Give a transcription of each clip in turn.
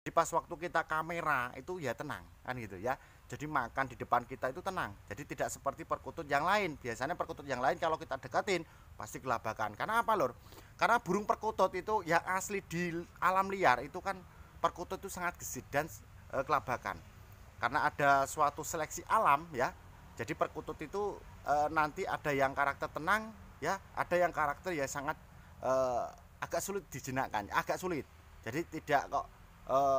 Jadi pas waktu kita kamera itu ya tenang kan gitu ya. Jadi makan di depan kita itu tenang. Jadi tidak seperti perkutut yang lain. Biasanya perkutut yang lain kalau kita deketin pasti kelabakan. Karena apa lor? Karena burung perkutut itu yang asli di alam liar itu kan perkutut itu sangat gesit dan kelabakan. Karena ada suatu seleksi alam ya. Jadi perkutut itu nanti ada yang karakter tenang ya, ada yang karakter ya sangat eh, agak sulit dijinakkan, agak sulit. Jadi tidak kok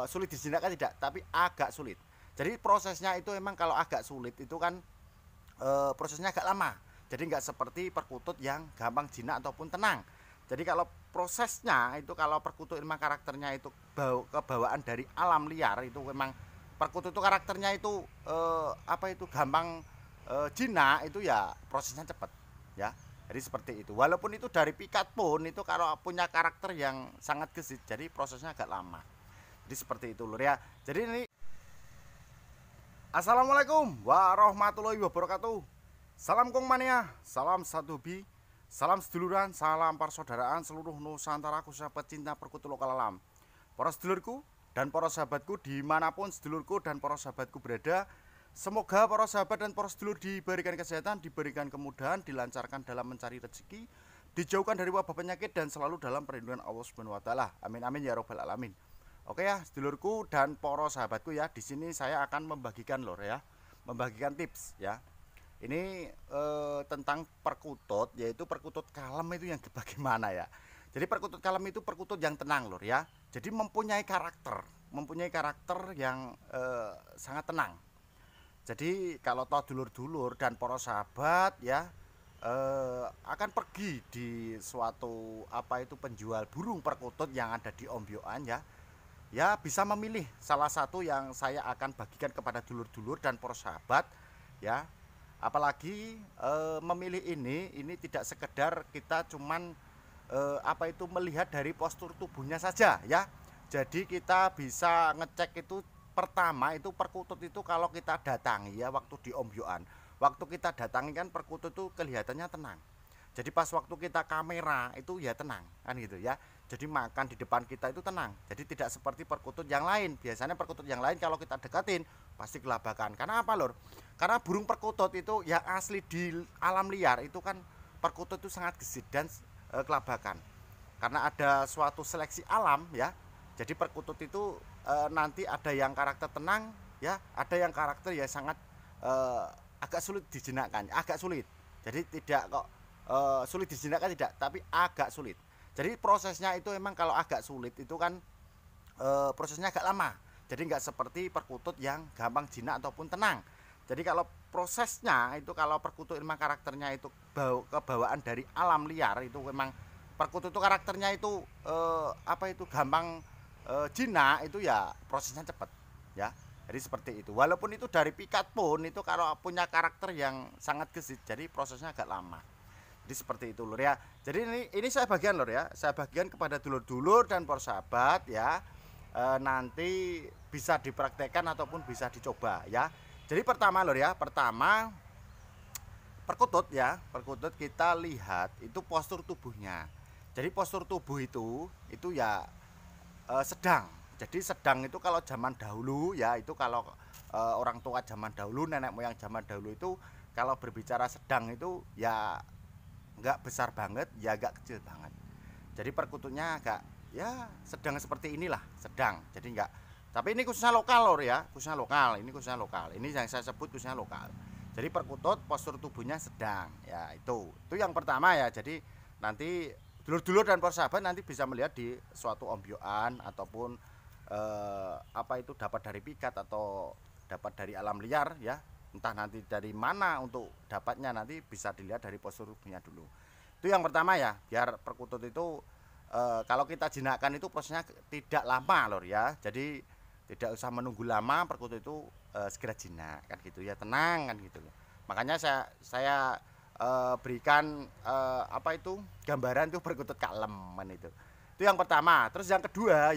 sulit dijinakkan tidak, tapi agak sulit. Jadi prosesnya itu memang kalau agak sulit itu kan prosesnya agak lama. Jadi nggak seperti perkutut yang gampang jinak ataupun tenang. Jadi kalau prosesnya itu kalau perkutut memang karakternya itu kebawaan dari alam liar itu memang perkutut itu karakternya itu apa itu gampang jinak itu ya prosesnya cepat ya. Jadi seperti itu. Walaupun itu dari pikat pun itu kalau punya karakter yang sangat gesit, jadi prosesnya agak lama. Jadi seperti itu lur ya. Jadi ini Assalamualaikum warahmatullahi wabarakatuh. Salam Kong Mania, salam satu hobi, salam seduluran, salam persaudaraan seluruh Nusantara khususnya pecinta perkutut lokal alam. Para sedulurku dan para sahabatku dimanapun sedulurku dan para sahabatku berada, semoga para sahabat dan para sedulur diberikan kesehatan, diberikan kemudahan, dilancarkan dalam mencari rezeki, dijauhkan dari wabah penyakit dan selalu dalam perlindungan Allah Subhanahu wa taala. Amin amin ya robbal alamin. Oke ya, sedulurku dan para sahabatku ya, di sini saya akan membagikan lor ya, membagikan tips ya. Ini tentang perkutut, yaitu perkutut kalem itu yang bagaimana ya. Jadi perkutut kalem itu perkutut yang tenang lor ya. Jadi mempunyai karakter yang sangat tenang. Jadi kalau toh dulur-dulur dan para sahabat ya akan pergi di suatu apa itu penjual burung perkutut yang ada di Ombyoan ya. Ya bisa memilih salah satu yang saya akan bagikan kepada dulur-dulur dan para sahabat ya. Apalagi memilih ini tidak sekedar kita cuman apa itu melihat dari postur tubuhnya saja ya. Jadi kita bisa ngecek itu pertama itu perkutut itu kalau kita datangi ya waktu di Ombyoan. Waktu kita datangi kan perkutut itu kelihatannya tenang. Jadi pas waktu kita kamera itu ya tenang kan gitu ya. Jadi makan di depan kita itu tenang. Jadi tidak seperti perkutut yang lain. Biasanya perkutut yang lain kalau kita deketin pasti kelabakan. Karena apa lor? Karena burung perkutut itu yang asli di alam liar itu kan perkutut itu sangat gesit dan kelabakan. Karena ada suatu seleksi alam ya. Jadi perkutut itu nanti ada yang karakter tenang ya, ada yang karakter ya sangat agak sulit dijinakkan, agak sulit. Jadi tidak kok sulit dijinakkan tidak, tapi agak sulit. Jadi prosesnya itu memang kalau agak sulit itu kan prosesnya agak lama. Jadi nggak seperti perkutut yang gampang jinak ataupun tenang. Jadi kalau prosesnya itu kalau perkutut memang karakternya itu kebawaan dari alam liar itu memang perkutut itu karakternya itu apa itu gampang jinak itu ya prosesnya cepat ya. Jadi seperti itu. Walaupun itu dari pikat pun itu kalau punya karakter yang sangat gesit, jadi prosesnya agak lama. Jadi seperti itu lur ya. Jadi ini saya bagian lur ya. Saya bagian kepada dulur-dulur dan para sahabat ya. Nanti bisa dipraktekkan ataupun bisa dicoba ya. Jadi pertama lur ya, pertama perkutut ya. Perkutut kita lihat itu postur tubuhnya. Jadi postur tubuh itu ya sedang. Jadi sedang itu kalau zaman dahulu ya itu kalau orang tua zaman dahulu, nenek moyang zaman dahulu itu kalau berbicara sedang itu ya nggak besar banget ya nggak kecil banget. Jadi perkututnya agak ya sedang seperti inilah, sedang. Jadi nggak, tapi ini khususnya lokal lor ya, khususnya lokal, ini khususnya lokal, ini yang saya sebut khususnya lokal. Jadi perkutut postur tubuhnya sedang ya, itu yang pertama ya. Jadi nanti dulur-dulur dan persahabat nanti bisa melihat di suatu Ombyoan ataupun apa itu dapat dari pikat atau dapat dari alam liar ya, entah nanti dari mana untuk dapatnya nanti bisa dilihat dari postur tubuhnya dulu. Itu yang pertama ya, biar perkutut itu kalau kita jinakkan itu prosesnya tidak lama lor ya. Jadi tidak usah menunggu lama, perkutut itu segera jinak kan gitu ya, tenang kan gitu. Makanya saya berikan apa itu gambaran tuh perkutut kalem kan itu. Itu yang pertama. Terus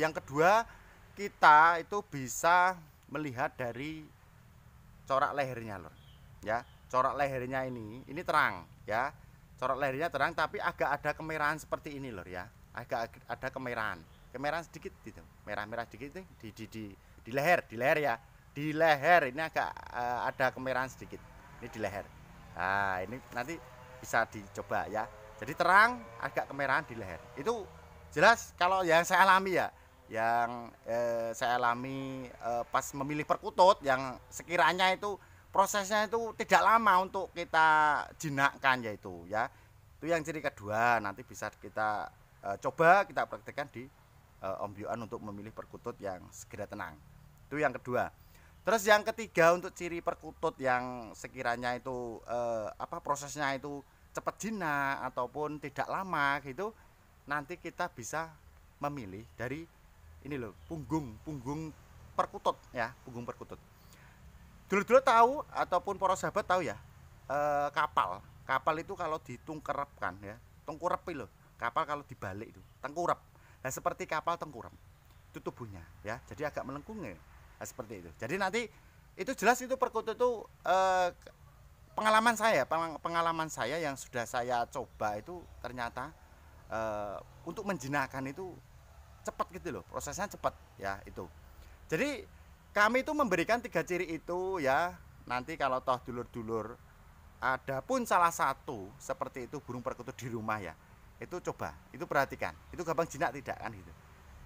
yang kedua kita itu bisa melihat dari corak lehernya lor ya. Corak lehernya ini terang ya, corak lehernya terang tapi agak ada kemerahan seperti ini lor ya, agak ada kemerahan. kemerahan sedikit gitu, merah-merah sedikit itu di leher ya, di leher ini agak ada kemerahan sedikit, ini di leher. Nah ini nanti bisa dicoba ya, jadi terang agak kemerahan di leher itu jelas. Kalau yang saya alami ya, yang saya alami pas memilih perkutut yang sekiranya itu prosesnya itu tidak lama untuk kita jinakkan, yaitu ya itu yang ciri kedua. Nanti bisa kita coba kita praktekkan di ombyoan untuk memilih perkutut yang segera tenang, itu yang kedua. Terus yang ketiga untuk ciri perkutut yang sekiranya itu prosesnya itu cepat jinak ataupun tidak lama gitu, nanti kita bisa memilih dari ini loh, punggung perkutut ya, punggung perkutut. Dulu-dulu tahu ataupun para sahabat tahu ya, kapal itu kalau ditungkerapkan ya, tengkurap loh, kapal kalau dibalik itu tengkurap. Nah seperti kapal tengkurap itu tubuhnya ya, jadi agak melengkung ya, nah, seperti itu. Jadi nanti itu jelas itu perkutut itu pengalaman saya yang sudah saya coba itu ternyata untuk menjinakkan itu cepat gitu loh, prosesnya cepat ya itu. Jadi kami itu memberikan 3 ciri itu ya. Nanti kalau toh dulur-dulur ada pun salah satu seperti itu burung perkutut di rumah ya, itu coba, itu perhatikan, itu gampang jinak tidak kan gitu.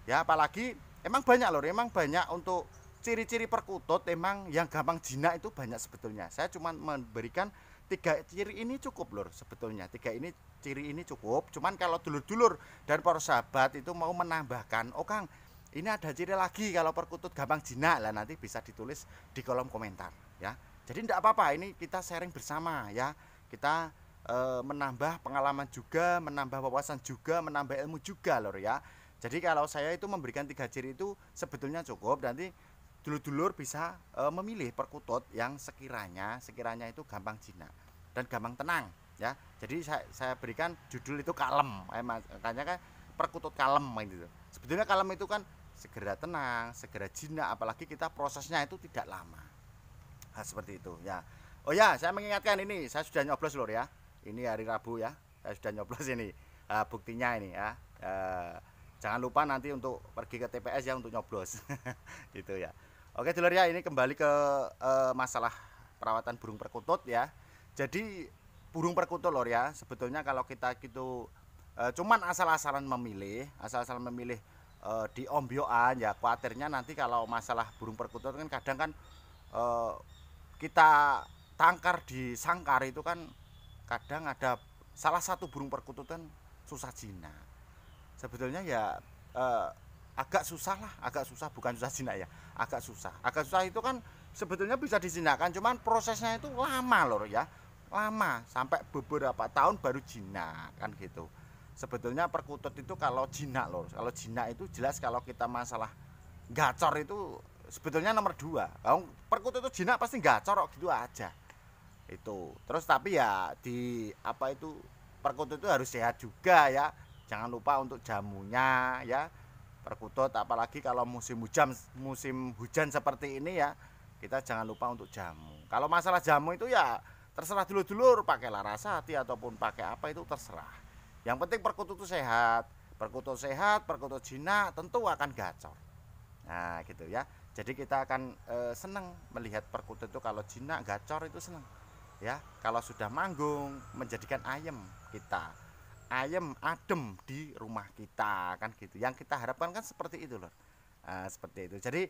Ya apalagi emang banyak loh, emang banyak untuk ciri-ciri perkutut emang yang gampang jinak itu banyak sebetulnya. Saya cuma memberikan 3 ciri ini cukup lor sebetulnya. 3 ciri ini cukup. Cuman kalau dulur-dulur dan para sahabat itu mau menambahkan, oh Kang, ini ada ciri lagi kalau perkutut gampang jinak, lah nanti bisa ditulis di kolom komentar ya. Jadi tidak apa-apa, ini kita sharing bersama ya. Kita menambah pengalaman juga, menambah wawasan juga, menambah ilmu juga lor ya. Jadi kalau saya itu memberikan 3 ciri itu sebetulnya cukup. Nanti dulur-dulur bisa memilih perkutut yang sekiranya itu gampang jinak dan gampang tenang ya. Jadi saya berikan judul itu kalem, makanya kan perkutut kalem gitu. Sebetulnya kalem itu kan segera tenang, segera jinak, apalagi kita prosesnya itu tidak lama. Nah, seperti itu ya. Oh ya, saya mengingatkan ini, saya sudah nyoblos lor ya. Ini hari Rabu ya, saya sudah nyoblos ini. Buktinya ini ya. Jangan lupa nanti untuk pergi ke TPS ya untuk nyoblos. Gitu ya. Oke dulur ya, ini kembali ke masalah perawatan burung perkutut ya. Jadi burung perkutut lor ya, sebetulnya kalau kita gitu cuman asal-asalan memilih di ombyoan ya, khawatirnya nanti kalau masalah burung perkutut kan kadang kan kita tangkar di sangkar itu kan kadang ada salah satu burung perkutut kan susah jinak. Sebetulnya ya agak susah, bukan susah jinak ya, agak susah itu kan sebetulnya bisa dijinakkan, cuman prosesnya itu lama lor ya, lama sampai beberapa tahun baru jinak kan gitu. Sebetulnya perkutut itu kalau jinak lor, kalau jinak itu jelas, kalau kita masalah gacor itu sebetulnya nomor 2. Kalau perkutut itu jinak pasti gacor gitu aja itu. Terus tapi ya di perkutut itu harus sehat juga ya. Jangan lupa untuk jamunya ya, perkutut apalagi kalau musim hujan seperti ini ya, kita jangan lupa untuk jamu. Kalau masalah jamu itu ya terserah dulur-dulur, pakai Larasati ataupun pakai apa itu terserah. Yang penting perkutut itu sehat, perkutut jinak tentu akan gacor. Nah gitu ya. Jadi kita akan senang melihat perkutut itu kalau jinak gacor itu senang ya. Kalau sudah manggung menjadikan ayem adem di rumah kita kan gitu. Yang kita harapkan kan seperti itu lor. Seperti itu. Jadi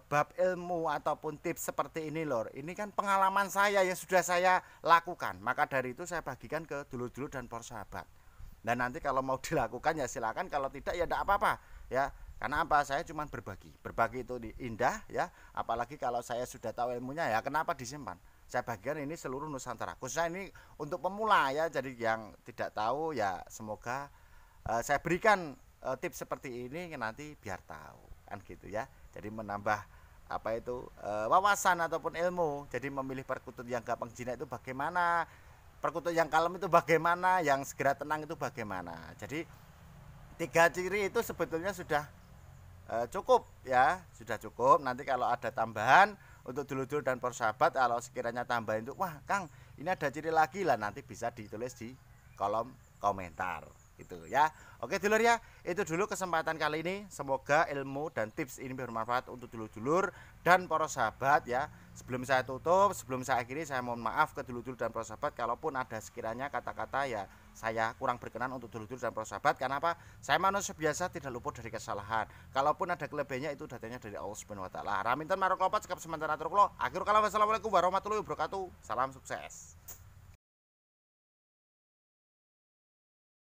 bab ilmu ataupun tips seperti ini lor, ini kan pengalaman saya yang sudah saya lakukan. Maka dari itu saya bagikan ke dulur-dulur dan para sahabat. Dan nanti kalau mau dilakukan ya silakan, kalau tidak ya tidak apa-apa ya. Karena apa? Saya cuma berbagi itu indah ya. Apalagi kalau saya sudah tahu ilmunya ya, kenapa disimpan? Saya bagikan ini seluruh Nusantara. Khususnya ini untuk pemula ya. Jadi yang tidak tahu ya semoga saya berikan tips seperti ini nanti biar tahu kan gitu ya. Jadi menambah wawasan ataupun ilmu. Jadi memilih perkutut yang gampang jinak itu bagaimana, perkutut yang kalem itu bagaimana, yang segera tenang itu bagaimana. Jadi 3 ciri itu sebetulnya sudah cukup ya, sudah cukup. Nanti kalau ada tambahan untuk dulur-dulur dan para sahabat, kalau sekiranya tambahin itu, wah Kang ini ada ciri lagi lah, nanti bisa ditulis di kolom komentar gitu ya. Oke dulur ya, itu dulu kesempatan kali ini. Semoga ilmu dan tips ini bermanfaat untuk dulur-dulur dan para sahabat ya. Sebelum saya tutup, sebelum saya akhiri, saya mohon maaf ke dulur-dulur dan para sahabat kalaupun ada sekiranya kata-kata ya saya kurang berkenan untuk dulur-dulur dan para sahabat. Karena apa? Saya manusia biasa, tidak luput dari kesalahan. Kalaupun ada kelebihannya itu datanya dari Allah Subhanahu wa taala. Raminten marang klopat sekap sementara atur kula. Akhirul kalam wassalamualaikum warahmatullahi wabarakatuh. Salam sukses.